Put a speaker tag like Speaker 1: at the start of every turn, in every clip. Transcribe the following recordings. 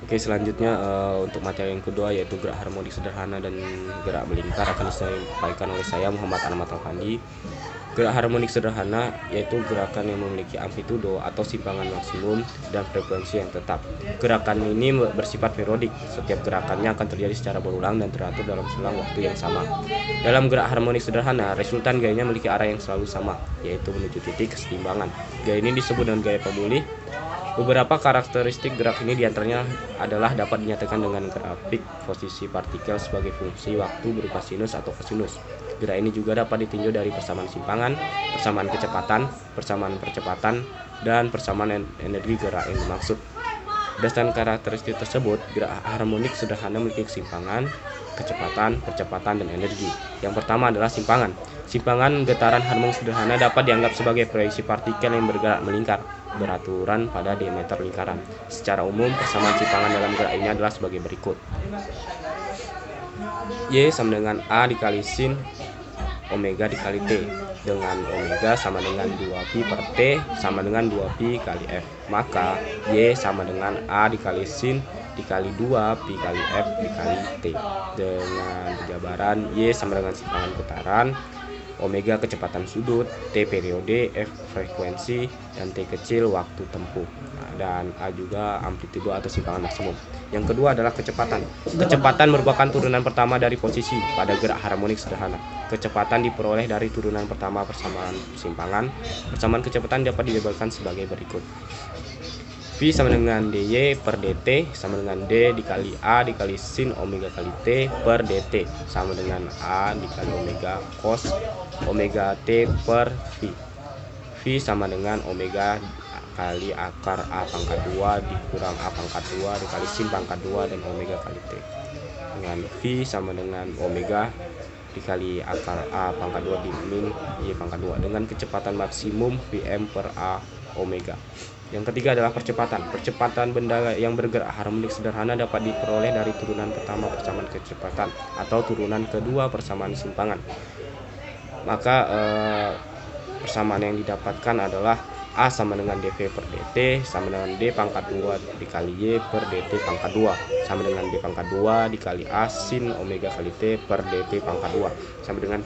Speaker 1: Oke, selanjutnya untuk materi yang kedua yaitu gerak harmonik sederhana dan gerak melingkar akan disampaikan oleh saya Muhammad Ahmad Alfandi. Gerak harmonik sederhana yaitu gerakan yang memiliki amplitudo atau simpangan maksimum dan frekuensi yang tetap. Gerakan ini bersifat periodik. Setiap gerakannya akan terjadi secara berulang dan teratur dalam selang waktu yang sama. Dalam gerak harmonik sederhana, resultan gayanya memiliki arah yang selalu sama, yaitu menuju titik kesetimbangan. Gaya ini disebut dengan gaya pemulih. Beberapa karakteristik gerak ini diantaranya adalah dapat dinyatakan dengan grafik posisi partikel sebagai fungsi waktu berupa sinus atau kosinus. Gerak ini juga dapat ditinjau dari persamaan simpangan, persamaan kecepatan, persamaan percepatan, dan persamaan energi gerak yang dimaksud. Berdasarkan karakteristik tersebut, gerak harmonik sederhana memiliki simpangan, kecepatan, percepatan, dan energi. Yang pertama adalah simpangan. Simpangan getaran harmonik sederhana dapat dianggap sebagai proyeksi partikel yang bergerak melingkar, beraturan pada diameter lingkaran. Secara umum, persamaan simpangan dalam gerak ini adalah sebagai berikut. Y sama dengan A dikali sin omega dikali T, dengan omega sama dengan 2pi per T sama dengan 2pi kali F. Maka Y sama dengan A dikali sin dikali 2pi kali F dikali T. Dengan jabaran Y sama dengan simpangan putaran, omega kecepatan sudut, T periode, F frekuensi, dan T kecil waktu tempuh. Dan A juga amplitudo atau simpangan maksimum. Yang kedua adalah kecepatan. Kecepatan merupakan turunan pertama dari posisi pada gerak harmonik sederhana. Kecepatan diperoleh dari turunan pertama persamaan simpangan. Persamaan kecepatan dapat dilabelkan sebagai berikut. V sama dengan dy per dt sama dengan d dikali a dikali sin omega kali t per dt sama dengan a dikali omega cos omega t per v. V sama dengan omega kali akar a pangkat 2 dikurang a pangkat 2 dikali sin pangkat 2 dan omega kali t. Dengan V sama dengan omega dikali akar a pangkat 2 di min y pangkat 2 dengan kecepatan maksimum Vm per a omega. Yang ketiga adalah percepatan. Percepatan benda yang bergerak harmonik sederhana dapat diperoleh dari turunan pertama persamaan kecepatan atau turunan kedua persamaan simpangan. Maka persamaan yang didapatkan adalah A sama dengan dv per dt sama dengan d pangkat 2 dikali y per dt pangkat 2 sama dengan d pangkat 2 dikali a sin omega kali t per dt pangkat 2 sama dengan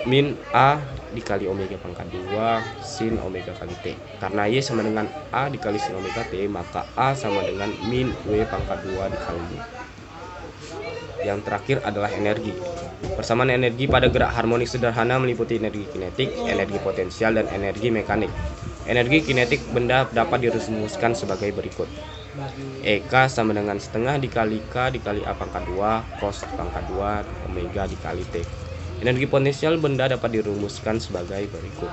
Speaker 1: min a dikali omega pangkat 2 sin omega kali t. Karena y sama dengan a dikali sin omega t, maka a sama dengan min w pangkat 2 dikali y. Yang terakhir adalah energi. Persamaan energi pada gerak harmonik sederhana meliputi energi kinetik, energi potensial, dan energi mekanik. Energi kinetik benda dapat dirumuskan sebagai berikut. EK sama dengan setengah dikali K dikali A pangkat 2 cos pangkat 2 omega dikali T. Energi potensial benda dapat dirumuskan sebagai berikut.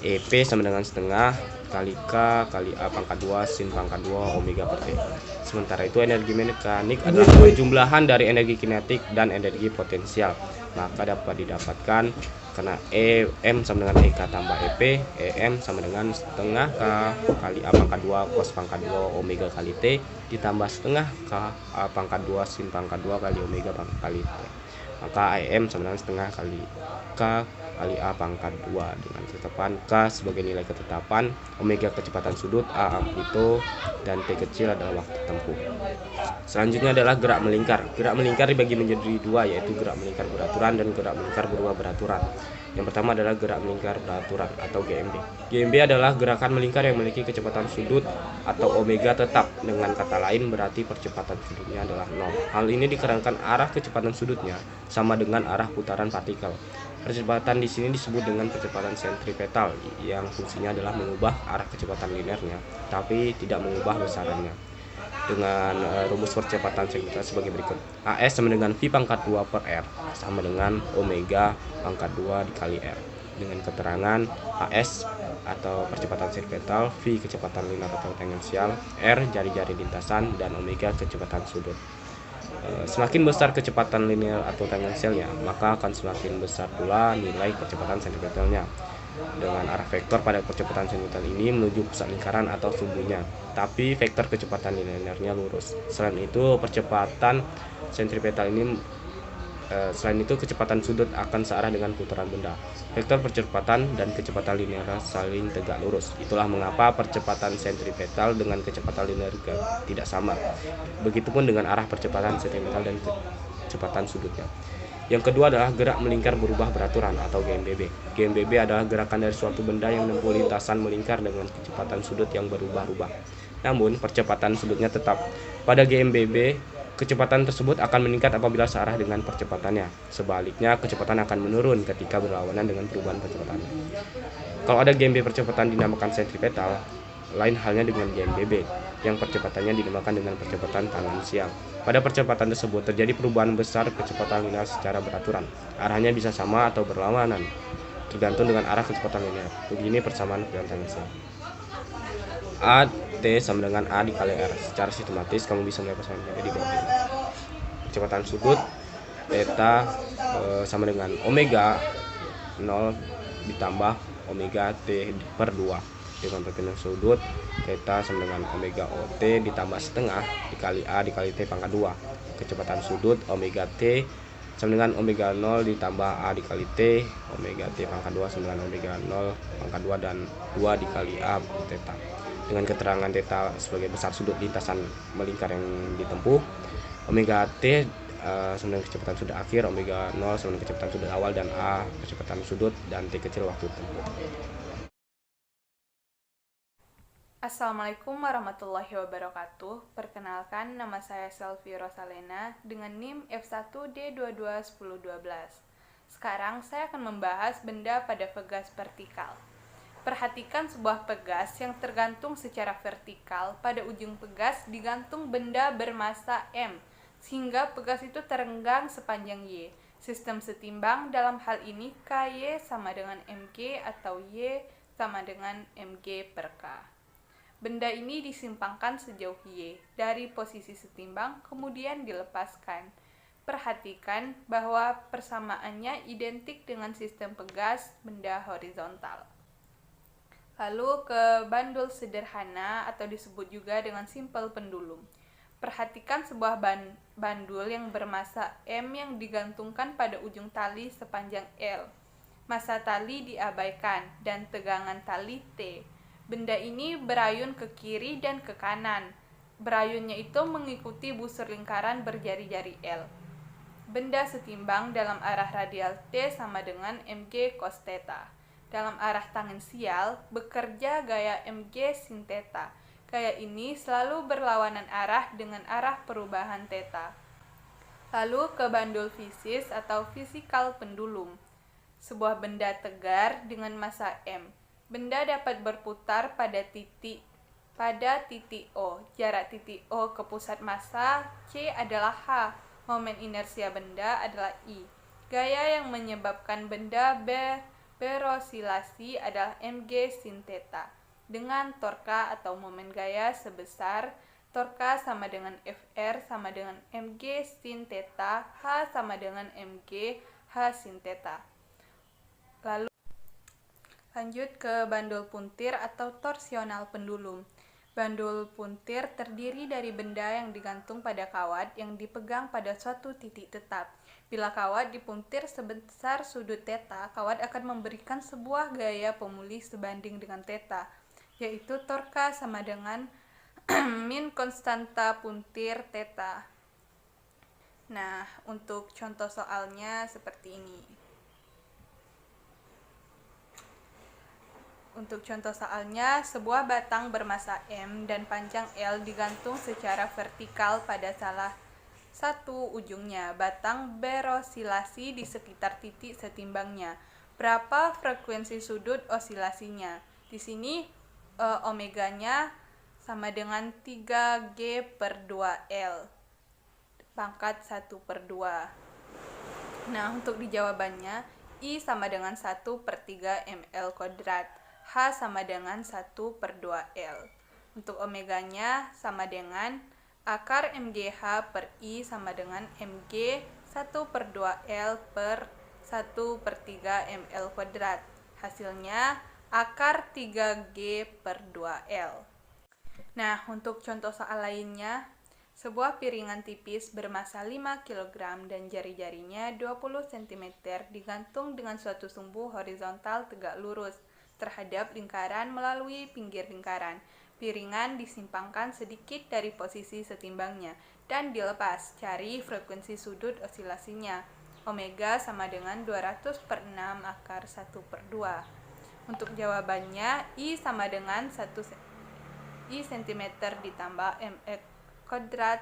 Speaker 1: EP sama dengan setengah kali K kali A pangkat 2 sin pangkat 2 omega per T. Sementara itu energi mekanik adalah penjumlahan dari energi kinetik dan energi potensial. Maka dapat didapatkan karena EM sama dengan EK tambah EP, EM sama dengan setengah K kali A pangkat 2 cos pangkat 2 omega kali T ditambah setengah K A pangkat 2 sin pangkat 2 kali omega kali T. Maka IM sama dengan setengah kali K kali A pangkat 2 dengan ketetapan K sebagai nilai ketetapan, omega kecepatan sudut, A amplitudo, dan T kecil adalah waktu tempuh. Selanjutnya adalah gerak melingkar. Gerak melingkar dibagi menjadi dua, yaitu gerak melingkar beraturan dan gerak melingkar berubah beraturan. Yang pertama adalah gerak melingkar beraturan atau GMB. GMB adalah gerakan melingkar yang memiliki kecepatan sudut atau omega tetap. Dengan kata lain berarti percepatan sudutnya adalah 0. Hal ini dikarenakan arah kecepatan sudutnya sama dengan arah putaran partikel. Percepatan di sini disebut dengan percepatan sentripetal yang fungsinya adalah mengubah arah kecepatan linearnya, tapi tidak mengubah besarannya. Dengan rumus percepatan sentripetal sebagai berikut. AS sama dengan V pangkat 2 per R sama dengan omega pangkat 2 dikali R. Dengan keterangan AS atau percepatan sentripetal, V kecepatan linear atau tangensial, R jari-jari lintasan, dan omega kecepatan sudut. Semakin besar kecepatan linear atau tangensialnya, maka akan semakin besar pula nilai percepatan sentripetalnya. Dengan arah vektor pada percepatan sentripetal ini menuju pusat lingkaran atau sumbunya, tapi vektor kecepatan linearnya lurus. Selain itu, percepatan sentripetal ini Selain itu, kecepatan sudut akan searah dengan putaran benda. Vektor percepatan dan kecepatan linear saling tegak lurus. Itulah mengapa percepatan sentripetal dengan kecepatan linear tidak sama. Begitupun dengan arah percepatan sentripetal dan kecepatan sudutnya. Yang kedua adalah gerak melingkar berubah beraturan atau GMBB. GMBB adalah gerakan dari suatu benda yang menempuh lintasan melingkar dengan kecepatan sudut yang berubah-ubah. Namun, percepatan sudutnya tetap. Pada GMBB, kecepatan tersebut akan meningkat apabila searah dengan percepatannya. Sebaliknya, kecepatan akan menurun ketika berlawanan dengan perubahan percepatannya. Kalau ada GMB percepatan dinamakan sentripetal, lain halnya dengan GMBB, yang percepatannya dinamakan dengan percepatan tangensial. Pada percepatan tersebut terjadi perubahan besar kecepatan linear secara beraturan. Arahnya bisa sama atau berlawanan, tergantung dengan arah kecepatan linear. Begini persamaan kecepatan tangensial. A T sama dengan A dikali R. Secara sistematis kamu bisa melihat persamaan di bawah ini. Kecepatan sudut theta sama dengan omega 0 ditambah omega T per 2. Dengan perpindahan sudut theta sama dengan omega OT ditambah setengah dikali A dikali T pangkat 2. Kecepatan sudut omega T sama dengan omega 0 ditambah A dikali T omega T pangkat 2 sama dengan omega 0 pangkat 2 dan 2 dikali A theta. Dengan keterangan theta sebagai besar sudut lintasan melingkar yang ditempuh, omega T sama dengan kecepatan sudut akhir, omega 0 sama dengan kecepatan sudut awal, dan A kecepatan sudut, dan T kecil waktu tempuh.
Speaker 2: Assalamualaikum warahmatullahi wabarakatuh. Perkenalkan, nama saya Selvi Rosalena dengan NIM F1D221012. Sekarang saya akan membahas benda pada pegas vertikal. Perhatikan sebuah pegas yang tergantung secara vertikal. Pada ujung pegas digantung benda bermasa M, sehingga pegas itu terenggang sepanjang Y. Sistem setimbang dalam hal ini KY sama dengan MG atau Y sama dengan MG per K. Benda ini disimpangkan sejauh Y dari posisi setimbang, kemudian dilepaskan. Perhatikan bahwa persamaannya identik dengan sistem pegas benda horizontal. Lalu ke bandul sederhana atau disebut juga dengan simpel pendulum. Perhatikan sebuah bandul yang bermasa M yang digantungkan pada ujung tali sepanjang L. Massa tali diabaikan dan tegangan tali T. Benda ini berayun ke kiri dan ke kanan. Berayunnya itu mengikuti busur lingkaran berjari-jari L. Benda setimbang dalam arah radial T sama dengan mg cos theta. Dalam arah tangensial bekerja gaya mg sin theta. Gaya ini selalu berlawanan arah dengan arah perubahan theta. Lalu ke bandul fisis atau fisikal pendulum. Sebuah benda tegar dengan massa M. Benda dapat berputar pada titik O. Jarak titik O ke pusat massa C adalah H. Momen inersia benda adalah I. Gaya yang menyebabkan benda berosilasi adalah mg sin theta. Dengan torka atau momen gaya sebesar torka sama dengan Fr sama dengan mg sin theta, H sama dengan mg H sin theta. Lalu lanjut ke bandul puntir atau torsional pendulum. Bandul puntir terdiri dari benda yang digantung pada kawat yang dipegang pada suatu titik tetap. Bila kawat dipuntir sebesar sudut theta, kawat akan memberikan sebuah gaya pemulih sebanding dengan theta, yaitu torka sama dengan min konstanta puntir theta. Nah, untuk contoh soalnya seperti ini. Untuk contoh soalnya, sebuah batang bermassa M dan panjang L digantung secara vertikal pada salah satu ujungnya. Batang berosilasi di sekitar titik setimbangnya. Berapa frekuensi sudut osilasinya? Di sini omeganya sama dengan 3G per 2L pangkat 1/2. Nah, untuk di jawabannya, I sama dengan 1/3 ml kuadrat. H sama dengan 1/2L. Untuk omeganya sama dengan akar MGH per I sama dengan MG 1/2L per 1/3 ml kuadrat. Hasilnya akar 3G per 2L. Nah, untuk contoh soal lainnya, Sebuah piringan tipis bermassa 5 kg dan jari-jarinya 20 cm digantung dengan suatu sumbu horizontal tegak lurus terhadap lingkaran melalui pinggir lingkaran. Piringan disimpangkan sedikit dari posisi setimbangnya dan dilepas. Cari frekuensi sudut osilasinya. Omega sama dengan 200/6 akar 1/2. Untuk jawabannya, I sama dengan 1 cm ditambah mx kuadrat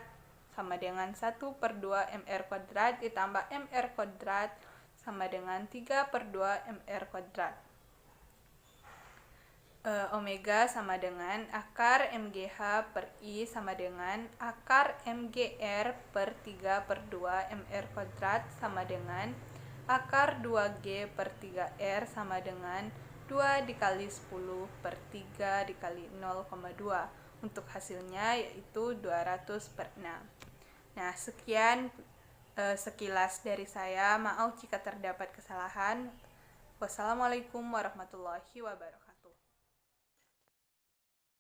Speaker 2: sama dengan 1/2 mr kuadrat ditambah mr kuadrat sama dengan 3/2 mr kuadrat. Omega sama dengan akar mgh per I sama dengan akar mgr per 3/2 mr kuadrat sama dengan akar 2g per 3r sama dengan 2 dikali 10/3 dikali 0,2. Untuk hasilnya yaitu 200/6. Nah, sekian sekilas dari saya. Maaf jika terdapat kesalahan. Wassalamualaikum warahmatullahi wabarakatuh.